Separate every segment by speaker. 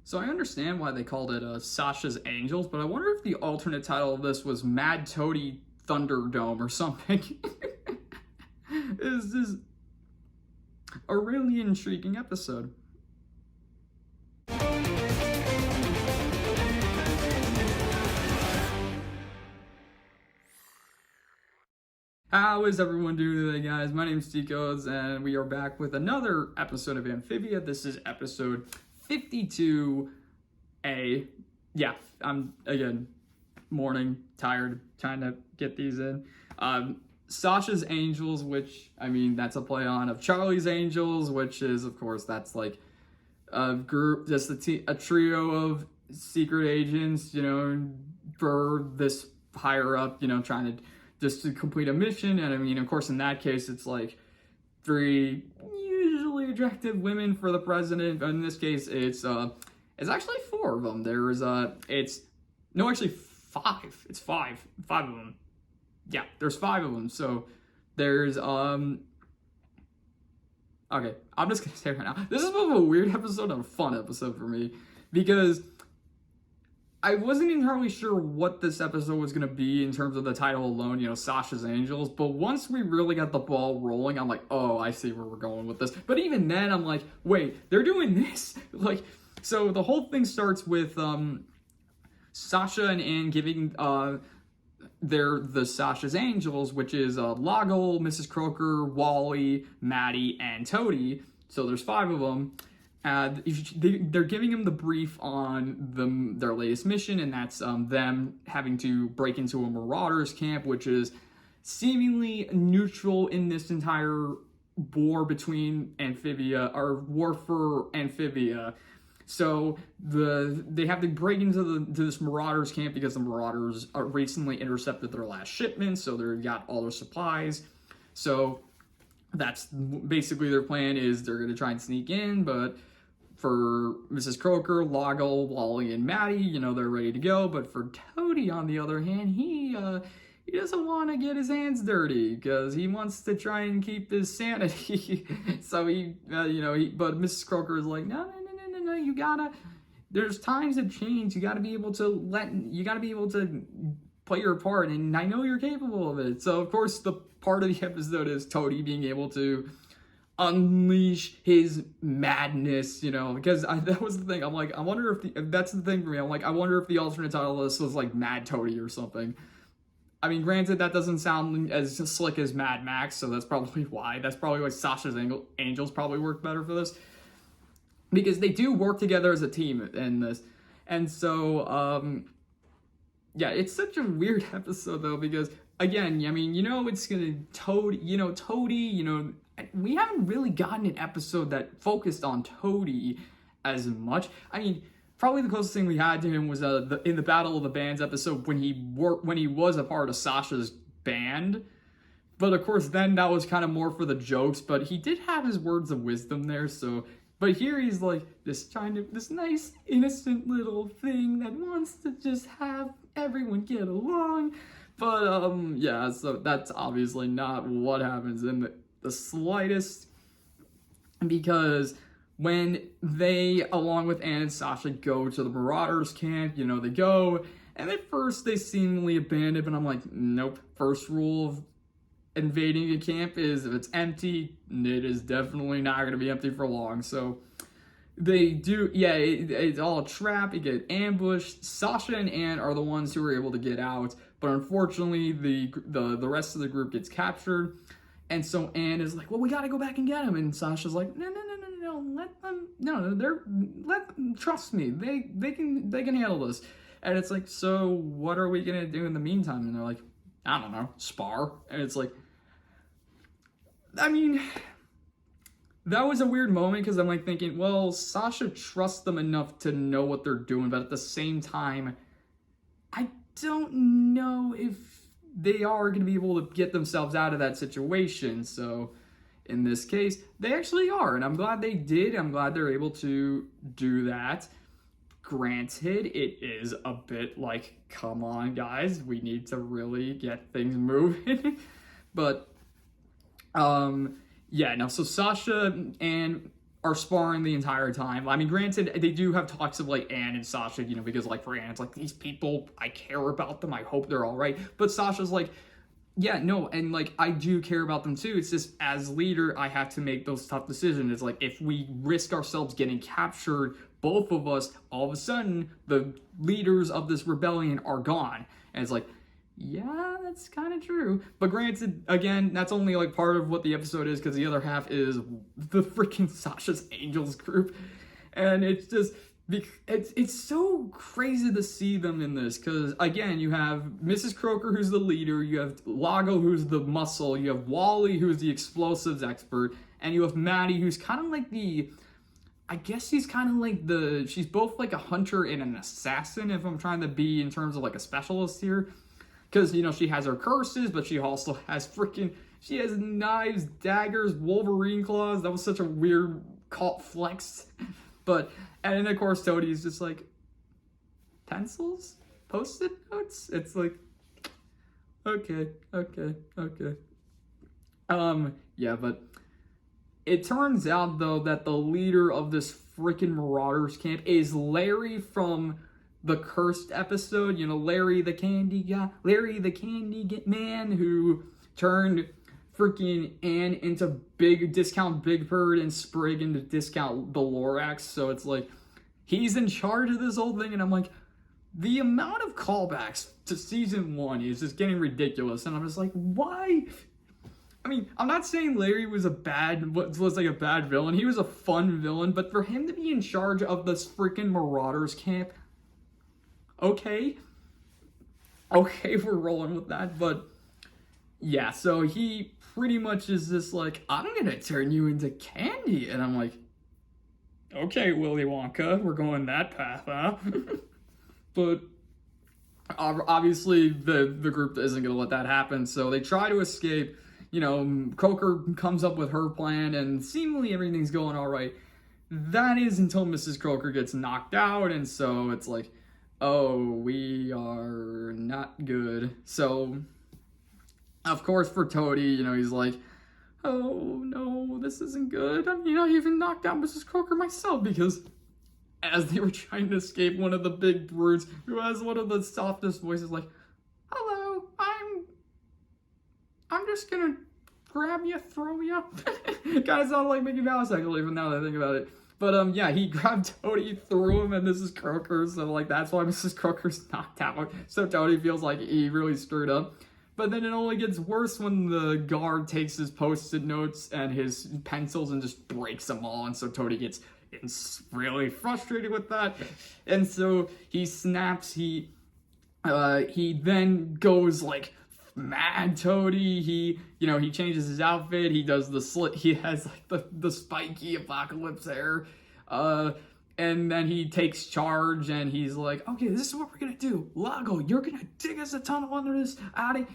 Speaker 1: So I understand why they called it Sasha's Angels, but I wonder if the alternate title of this was Mad Toadie Thunderdome or something. This is a really intriguing episode. How is everyone doing today, guys? My name's Ticos, and we are back with another episode of Amphibia. This is episode 52A. Yeah, I'm, again, morning, tired, trying to get these in. Sasha's Angels, which, I mean, that's a play on of Charlie's Angels, which is, of course, that's like a group, just a trio of secret agents, you know, for this higher up, you know, trying to just to complete a mission. And I mean, of course, in that case, it's like 3 usually attractive women for the president. But in this case, it's actually 4 of them. There's actually 5. It's 5 of them. Yeah, there's 5 of them. So there's okay, I'm just gonna say right now, this is both a weird episode and a fun episode for me, because I wasn't entirely sure what this episode was going to be in terms of the title alone, you know, Sasha's Angels. But once we really got the ball rolling, I'm like, oh, I see where we're going with this. But even then, I'm like, wait, they're doing this? Like, so the whole thing starts with Sasha and Anne giving the Sasha's Angels, which is Loggle, Mrs. Croaker, Wally, Maddie, and Toadie. So there's 5 of them. They're giving him the brief on their latest mission, and that's them having to break into a marauder's camp, which is seemingly neutral in this entire war between Amphibia, or war for Amphibia. So they have to break into this marauder's camp because the marauders recently intercepted their last shipment, so they've got all their supplies. So that's basically their plan, is they're going to try and sneak in, but for Mrs. Croaker, Loggle, Wally, and Maddie, you know, they're ready to go. But for Toadie, on the other hand, he doesn't want to get his hands dirty because he wants to try and keep his sanity. So but Mrs. Croaker is like, no, you gotta. There's times that change. You gotta be able to play your part, and I know you're capable of it. So of course, the part of the episode is Toadie being able to unleash his madness, you know, because that was the thing. I'm like, I wonder if that's the thing for me. I'm like, I wonder if the alternate title of this was like Mad Toadie or something. I mean, granted, that doesn't sound as slick as Mad Max, so that's probably why. That's probably why Sasha's Angels probably work better for this, because they do work together as a team in this. And so, yeah, it's such a weird episode though, because again, I mean, you know, it's gonna Toadie, you know, we haven't really gotten an episode that focused on Toadie as much. I mean, probably the closest thing we had to him was in the Battle of the Bands episode when he was a part of Sasha's band. But of course, then that was kind of more for the jokes. But he did have his words of wisdom there. So, but here he's like this nice innocent little thing that wants to just have everyone get along. But yeah, so that's obviously not what happens in the slightest, because when they, along with Anne and Sasha, go to the Marauders camp, you know, they go, and at first they seemingly abandon, but I'm like, nope. First rule of invading a camp is if it's empty, it is definitely not going to be empty for long. So they do, yeah, it's all a trap. You get ambushed. Sasha and Anne are the ones who are able to get out, but unfortunately the rest of the group gets captured. And so Anne is like, well, we got to go back and get him. And Sasha's like, no, trust me. They can handle this. And it's like, so what are we going to do in the meantime? And they're like, I don't know, spar. And it's like, I mean, that was a weird moment, because I'm like thinking, well, Sasha trusts them enough to know what they're doing. But at the same time, I don't know if they are going to be able to get themselves out of that situation. So in this case, they actually are. And I'm glad they did. I'm glad they're able to do that. Granted, it is a bit like, come on, guys, we need to really get things moving. But, yeah, now, so Sasha and are sparring the entire time. I mean, granted, they do have talks of like Anne and Sasha, you know, because like for Anne, it's like, these people, I care about them, I hope they're all right. But Sasha's like, yeah, no, and like I do care about them too. It's just as leader, I have to make those tough decisions. It's like if we risk ourselves getting captured, both of us, all of a sudden, the leaders of this rebellion are gone. And it's like, yeah, that's kind of true. But granted, again, that's only like part of what the episode is, because the other half is the freaking Sasha's Angels group. And it's just, it's so crazy to see them in this, because again, you have Mrs. Croaker, who's the leader, you have Loggle, who's the muscle, you have Wally, who's the explosives expert, and you have Maddie, who's kind of like I guess she's kind of like she's both like a hunter and an assassin, if I'm trying to be in terms of like a specialist here. Because, you know, she has her curses, but she also has she has knives, daggers, Wolverine claws. That was such a weird cult flex. But, and then of course Toadie's just like, pencils? Post-it notes? It's like, okay. Yeah, but it turns out though that the leader of this freaking Marauders camp is Larry from the Cursed episode. You know, Larry the candy guy, Larry the candy man who turned freaking Anne into discount Big Bird and Sprig into discount the Lorax. So it's like, he's in charge of this whole thing, and I'm like, the amount of callbacks to season 1 is just getting ridiculous, and I'm just like, why? I mean, I'm not saying Larry was like a bad villain. He was a fun villain, but for him to be in charge of this freaking Marauders camp, okay, we're rolling with that. But yeah, so he pretty much is just like, I'm gonna turn you into candy, and I'm like, okay, Willy Wonka, we're going that path, huh? But obviously the group isn't gonna let that happen, so they try to escape. You know, Croaker comes up with her plan, and seemingly everything's going all right. That is until Mrs. Croaker gets knocked out, and so it's like, oh, we are not good. So, of course, for Toadie, you know, he's like, oh, no, this isn't good. I mean, I even knocked out Mrs. Croaker myself, because as they were trying to escape, one of the big brutes, who has one of the softest voices, like, hello, I'm just gonna grab you, throw you. Kind of sounded like Mickey Mouse, actually, even now that I think about it. But, yeah, he grabbed Toadie, threw him, and Mrs. Croaker, so, like, that's why Mrs. Croaker's knocked out. So Toadie feels like he really screwed up. But then it only gets worse when the guard takes his Post-it notes and his pencils and just breaks them all, and so Toadie gets really frustrated with that. And so he snaps, he then goes, like, mad Toadie. He changes his outfit, he does the slit, he has like the spiky apocalypse hair, and then he takes charge, and he's like, okay, this is what we're gonna do. Loggle, you're gonna dig us a tunnel under this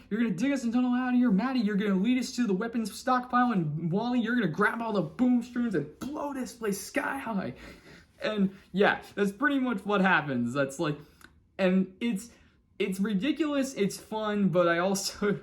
Speaker 1: you're gonna dig us a tunnel out of here. Maddie, you're gonna lead us to the weapons stockpile, and Wally, you're gonna grab all the boom strings and blow this place sky high. And yeah, that's pretty much what happens. That's like, and it's ridiculous, it's fun, but I also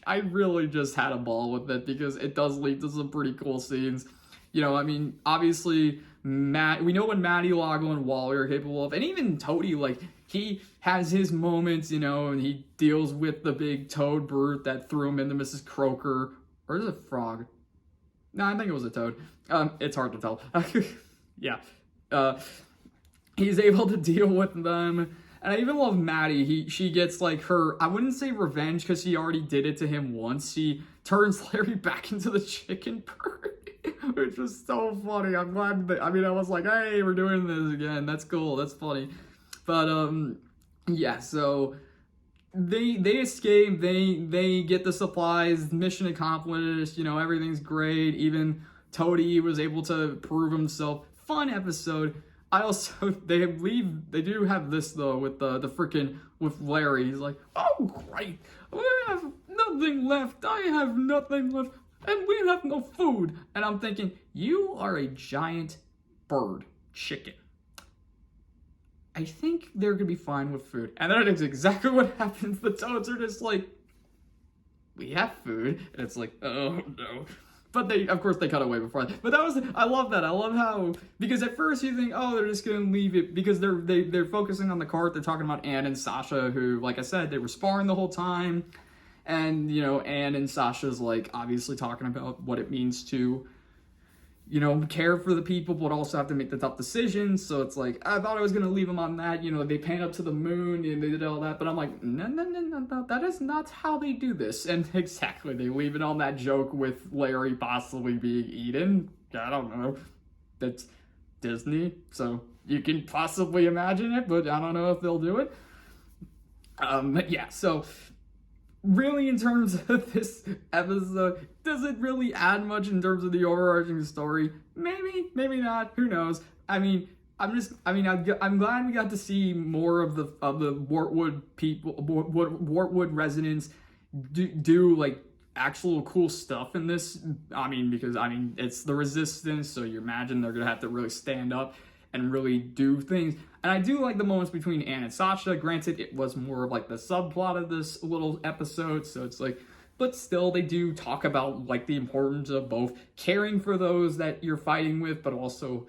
Speaker 1: I really just had a ball with it, because it does lead to some pretty cool scenes. You know, I mean, obviously, we know what Maddie, Loggle, and Wally are capable of, and even Toadie, like, he has his moments, you know, and he deals with the big toad brute that threw him into Mrs. Croaker, or is it a frog? No, I think it was a toad. It's hard to tell. Yeah. He's able to deal with them. And I even love Maddie. She gets like her, I wouldn't say revenge, because she already did it to him once. She turns Larry back into the chicken bird, which was so funny. I'm glad that, I mean, I was like, hey, we're doing this again. That's cool. That's funny. But, yeah, so they escape. They get the supplies. Mission accomplished. You know, everything's great. Even Toadie was able to prove himself. Fun episode. I also, they do have this, though, with with Larry. He's like, oh, great, we have nothing left, I have nothing left, and we have no food. And I'm thinking, you are a giant bird, chicken. I think they're gonna be fine with food. And that is exactly what happens. The toads are just like, we have food. And it's like, oh, no. But of course, they cut away before that. But I love that. I love how, because at first you think, oh, they're just gonna leave it, because they're focusing on the cart. They're talking about Anne and Sasha, who, like I said, they were sparring the whole time. And, Anne and Sasha's, like, obviously talking about what it means to, care for the people, but also have to make the tough decisions. So it's like, I thought I was going to leave them on that. They pan up to the moon and they did all that. But I'm like, no, that is not how they do this. And exactly, they leave it on that joke with Larry possibly being eaten. I don't know. That's Disney. So you can possibly imagine it, but I don't know if they'll do it. Yeah, so really, in terms of this episode, does it really add much in terms of the overarching story? Maybe, maybe not. Who knows? I'm glad we got to see more of the Wartwood people, Wartwood residents do like actual cool stuff in this. Because it's the Resistance, so you imagine they're gonna have to really stand up and really do things. And I do like the moments between Anne and Sasha. Granted, it was more of like the subplot of this little episode, so it's like, but still they do talk about like the importance of both caring for those that you're fighting with, but also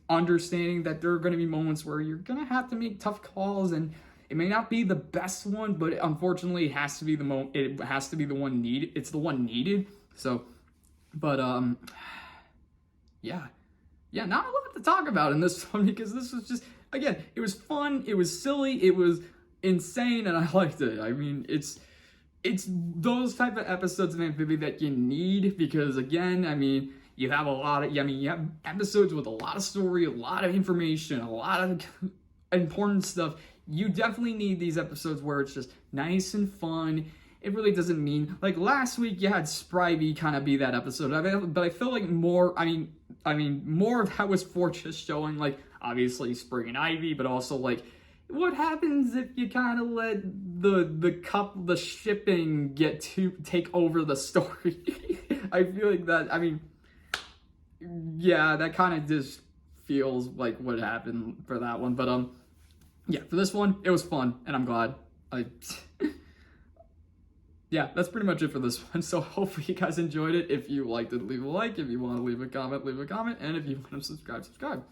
Speaker 1: understanding that there are going to be moments where you're going to have to make tough calls, and it may not be the best one, but unfortunately it has to be the one needed. It's the one needed. So, but yeah, not a lot to talk about in this one, because this was just, again, it was fun, it was silly, it was insane, and I liked it. It's those type of episodes of Amphibia that you need, because again, you have you have episodes with a lot of story, a lot of information, a lot of important stuff. You definitely need these episodes where it's just nice and fun. It really doesn't mean, like last week you had Spryvy kind of be that episode, but I feel like more of that was for just showing, like, obviously Spring and Ivy, but also like what happens if you kind of let the shipping take over the story. I feel like that, yeah, that kind of just feels like what happened for that one. But yeah, for this one, it was fun, and I'm glad. Yeah, that's pretty much it for this one. So hopefully you guys enjoyed it. If you liked it, leave a like. If you want to leave a comment, leave a comment. And if you want to subscribe.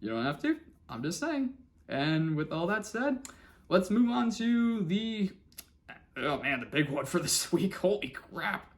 Speaker 1: You don't have to. I'm just saying. And with all that said, let's move on to the big one for this week. Holy crap.